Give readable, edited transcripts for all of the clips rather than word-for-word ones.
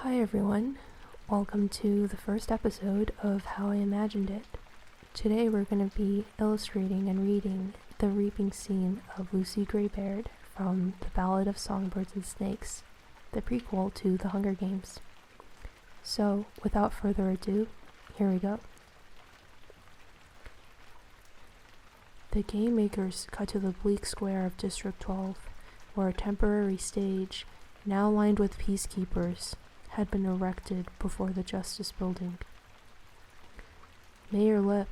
Hi everyone, welcome to the first episode of How I Imagined It. Today we're going to be illustrating and reading the reaping scene of Lucy Gray Baird from the Ballad of Songbirds and Snakes, the prequel to The Hunger Games. So, without further ado, here we go. The game makers cut to the bleak square of District 12, where a temporary stage, now lined with peacekeepers, had been erected before the Justice Building. Mayor Lip,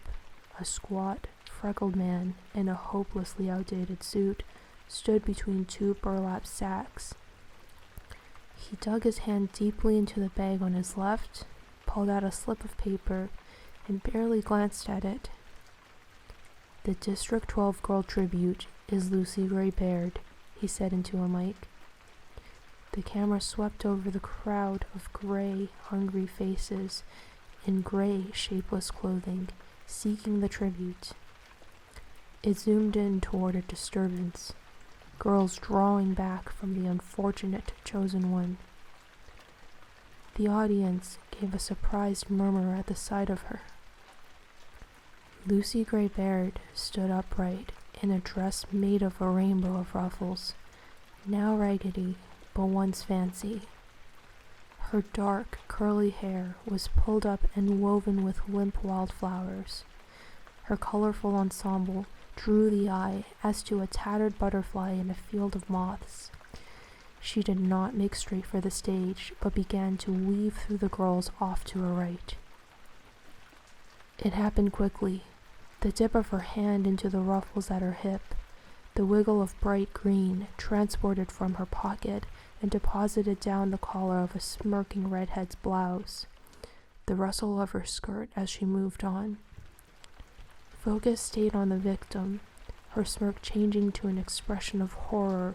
a squat, freckled man in a hopelessly outdated suit, stood between two burlap sacks. He dug his hand deeply into the bag on his left, pulled out a slip of paper, and barely glanced at it. "The District 12 Girl Tribute is Lucy Gray Baird," he said into a mic. The camera swept over the crowd of gray, hungry faces in gray, shapeless clothing, seeking the tribute. It zoomed in toward a disturbance, girls drawing back from the unfortunate chosen one. The audience gave a surprised murmur at the sight of her. Lucy Gray Baird stood upright in a dress made of a rainbow of ruffles, now raggedy, but once fancy. Her dark, curly hair was pulled up and woven with limp wildflowers. Her colorful ensemble drew the eye as to a tattered butterfly in a field of moths. She did not make straight for the stage, but began to weave through the girls off to her right. It happened quickly. The dip of her hand into the ruffles at her hip, the wiggle of bright green transported from her pocket and deposited down the collar of a smirking redhead's blouse, the rustle of her skirt as she moved on. Focus stayed on the victim, her smirk changing to an expression of horror,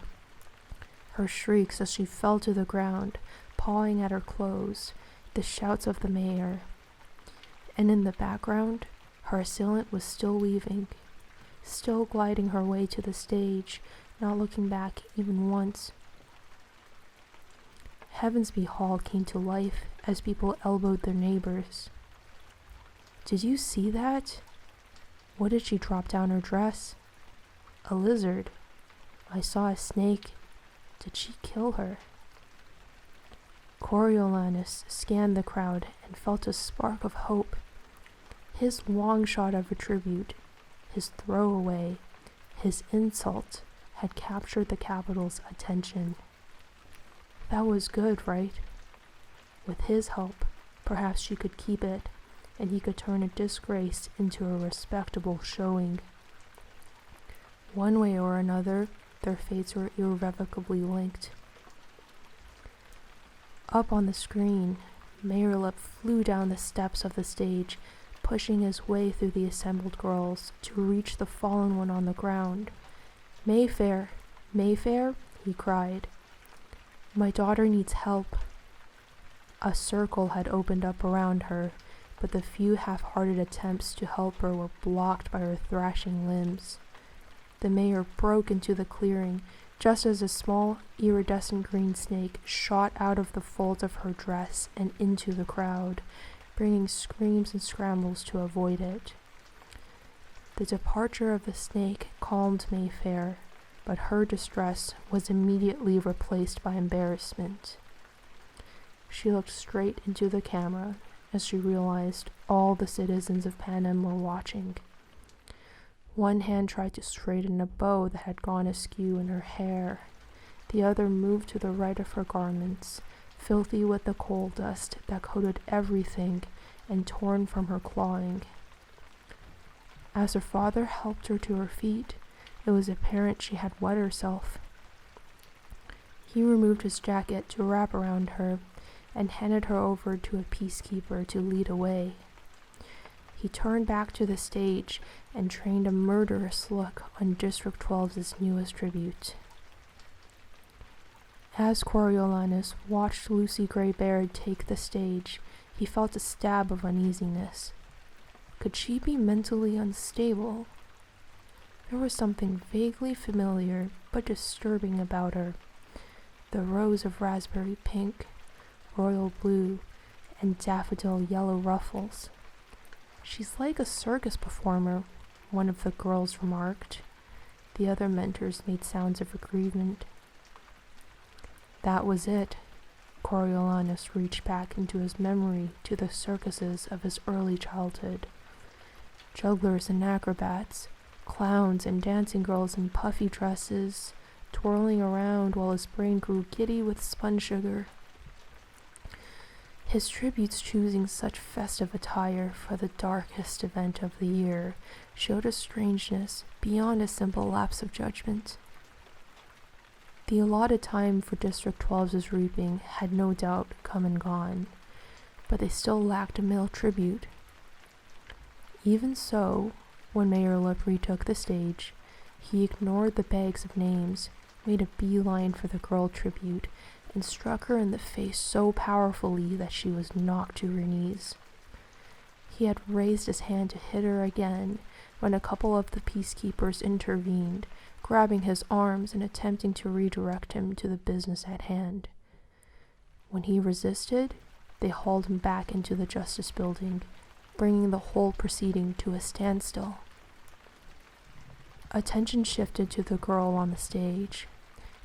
her shrieks as she fell to the ground, pawing at her clothes, the shouts of the mayor. And in the background, her assailant was still weaving, still gliding her way to the stage, not looking back even once. Heavensby Hall came to life as people elbowed their neighbors. "Did you see that? What did she drop down her dress? A lizard. I saw a snake. Did she kill her?" Coriolanus scanned the crowd and felt a spark of hope. His long shot of a tribute, his throwaway, his insult, had captured the Capitol's attention. That was good, right? With his help, perhaps she could keep it, and he could turn a disgrace into a respectable showing. One way or another, their fates were irrevocably linked. Up on the screen, Mayor Lip flew down the steps of the stage, pushing his way through the assembled girls to reach the fallen one on the ground. "Mayfair! Mayfair!" he cried. "My daughter needs help." A circle had opened up around her, but the few half-hearted attempts to help her were blocked by her thrashing limbs. The mayor broke into the clearing just as a small, iridescent green snake shot out of the folds of her dress and into the crowd, bringing screams and scrambles to avoid it. The departure of the snake calmed Mayfair, but her distress was immediately replaced by embarrassment. She looked straight into the camera as she realized all the citizens of Panem were watching. One hand tried to straighten a bow that had gone askew in her hair. The other moved to the right of her garments, filthy with the coal dust that coated everything and torn from her clawing. As her father helped her to her feet, it was apparent she had wet herself. He removed his jacket to wrap around her and handed her over to a peacekeeper to lead away. He turned back to the stage and trained a murderous look on District 12's newest tribute. As Coriolanus watched Lucy Gray Baird take the stage, he felt a stab of uneasiness. Could she be mentally unstable? There was something vaguely familiar but disturbing about her. The rose of raspberry pink, royal blue and daffodil yellow ruffles. "She's like a circus performer," one of the girls remarked. The other mentors made sounds of agreement. That was it. Coriolanus reached back into his memory to the circuses of his early childhood. Jugglers and acrobats, clowns and dancing girls in puffy dresses, twirling around while his brain grew giddy with spun sugar. His tributes choosing such festive attire for the darkest event of the year showed a strangeness beyond a simple lapse of judgment. The allotted time for District 12's reaping had no doubt come and gone, but they still lacked a male tribute. Even so, when Mayor Lip retook the stage, he ignored the bags of names, made a beeline for the girl tribute, and struck her in the face so powerfully that she was knocked to her knees. He had raised his hand to hit her again when a couple of the peacekeepers intervened, grabbing his arms and attempting to redirect him to the business at hand. When he resisted, they hauled him back into the Justice Building, bringing the whole proceeding to a standstill. Attention shifted to the girl on the stage.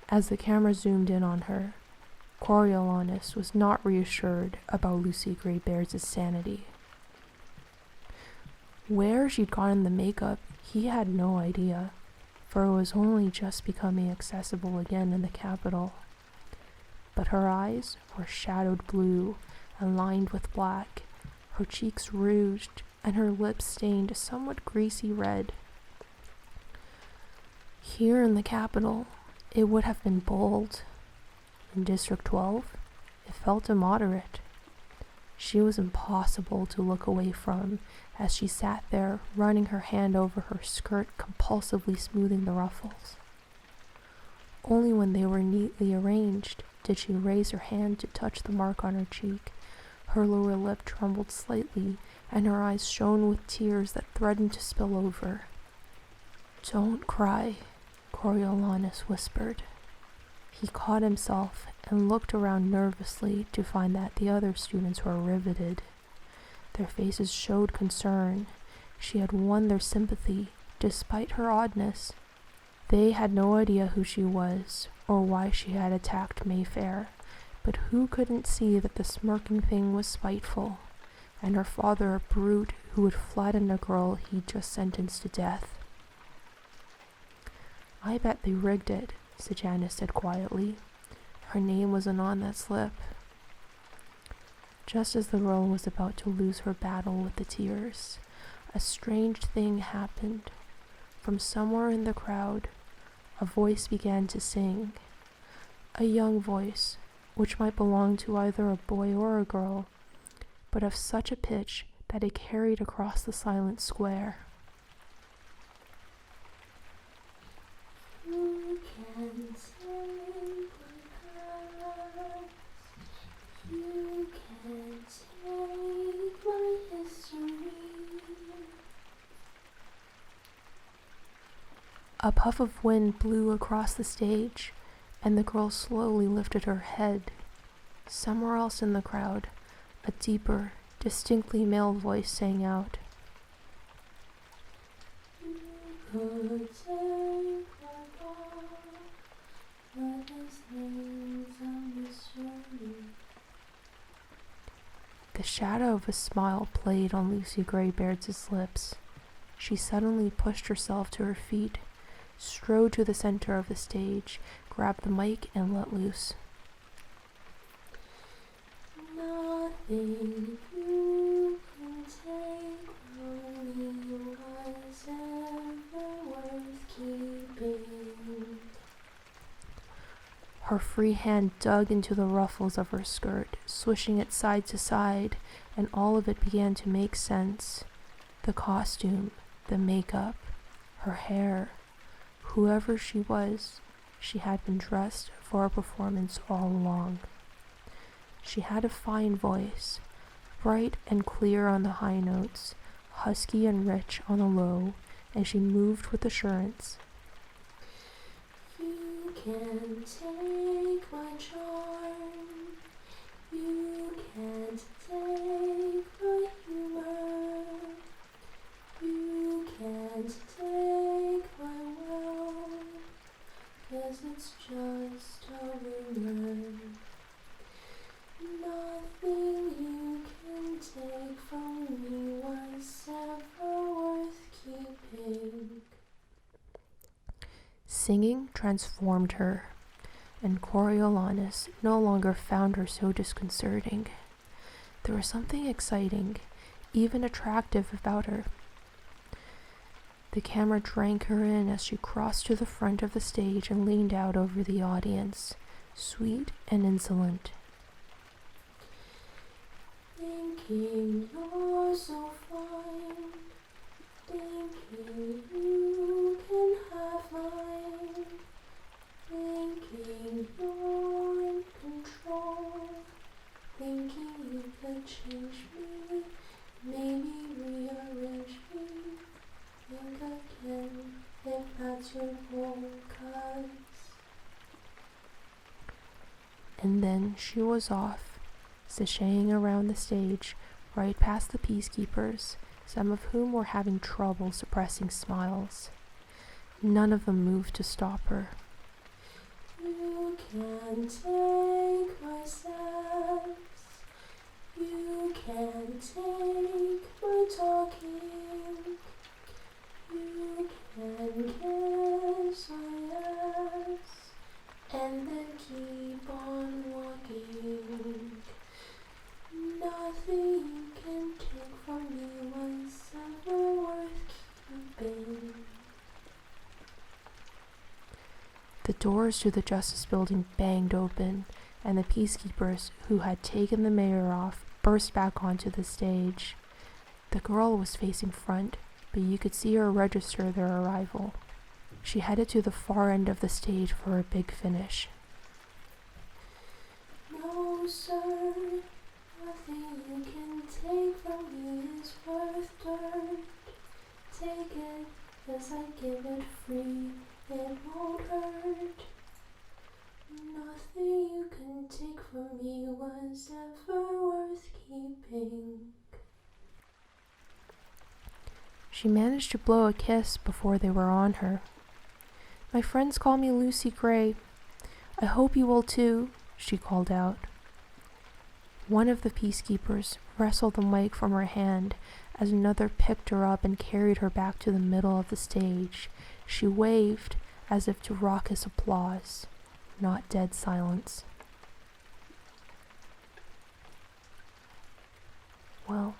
As the camera zoomed in on her, Coriolanus was not reassured about Lucy Gray Baird's sanity. Where she'd gotten the makeup, he had no idea, for it was only just becoming accessible again in the capital. But her eyes were shadowed blue and lined with black, her cheeks rouged, and her lips stained a somewhat greasy red. Here in the capital, it would have been bold. In District 12, it felt immoderate. She was impossible to look away from as she sat there, running her hand over her skirt, compulsively smoothing the ruffles. Only when they were neatly arranged did she raise her hand to touch the mark on her cheek. Her lower lip trembled slightly, and her eyes shone with tears that threatened to spill over. "Don't cry," Coriolanus whispered. He caught himself and looked around nervously to find that the other students were riveted. Their faces showed concern. She had won their sympathy, despite her oddness. They had no idea who she was or why she had attacked Mayfair, but who couldn't see that the smirking thing was spiteful, and her father a brute who would flatten a girl he'd just sentenced to death? "I bet they rigged it," Sejanus said quietly. "Her name wasn't on that slip." Just as the girl was about to lose her battle with the tears, a strange thing happened. From somewhere in the crowd, a voice began to sing. A young voice, which might belong to either a boy or a girl, but of such a pitch that it carried across the silent square. "You can take my past, you can take my history." A puff of wind blew across the stage, and the girl slowly lifted her head. Somewhere else in the crowd, a deeper, distinctly male voice sang out. "You could take my heart, but this thing's a mystery." The shadow of a smile played on Lucy Gray Baird's lips. She suddenly pushed herself to her feet, strode to the center of the stage, grabbed the mic, and let loose. "Nothing you can take from me was ever worth keeping." Her free hand dug into the ruffles of her skirt, swishing it side to side, and all of it began to make sense. The costume, the makeup, her hair. Whoever she was, she had been dressed for a performance all along. She had a fine voice, bright and clear on the high notes, husky and rich on the low, and she moved with assurance. "You can take my charm, you Singing transformed her, and Coriolanus no longer found her so disconcerting. There was something exciting, even attractive about her. The camera drank her in as she crossed to the front of the stage and leaned out over the audience, sweet and insolent. Thinking you're so fine, thinking you can have mine, thinking you're in control, thinking you can change me, maybe rearrange me, think again if that's your goal, 'cause... And then she was off, sashaying around the stage, right past the peacekeepers, some of whom were having trouble suppressing smiles. None of them moved to stop her. You can take my sex, you can take my talking, you can kiss my ass, and then keep on walking. Nothing you can take from me was ever worth keeping. The doors to the Justice Building banged open, and the peacekeepers who had taken the mayor off burst back onto the stage. The girl was facing front, but you could see her register their arrival. She headed to the far end of the stage for a big finish. No, sir, nothing you can take from me is worth dirt. Take it as I give it free, it won't hurt. Nothing you can take from me was ever worth keeping. She managed to blow a kiss before they were on her. My friends call me Lucy Gray. I hope you will too, she called out. One of the peacekeepers wrestled the mic from her hand as another picked her up and carried her back to the middle of the stage. She waved as if to raucous applause, not dead silence. Well,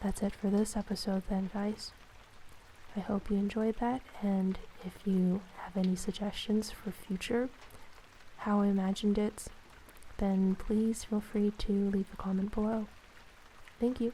that's it for this episode then, guys. I hope you enjoyed that, and if you have any suggestions for future How I Imagined It, then please feel free to leave a comment below. Thank you.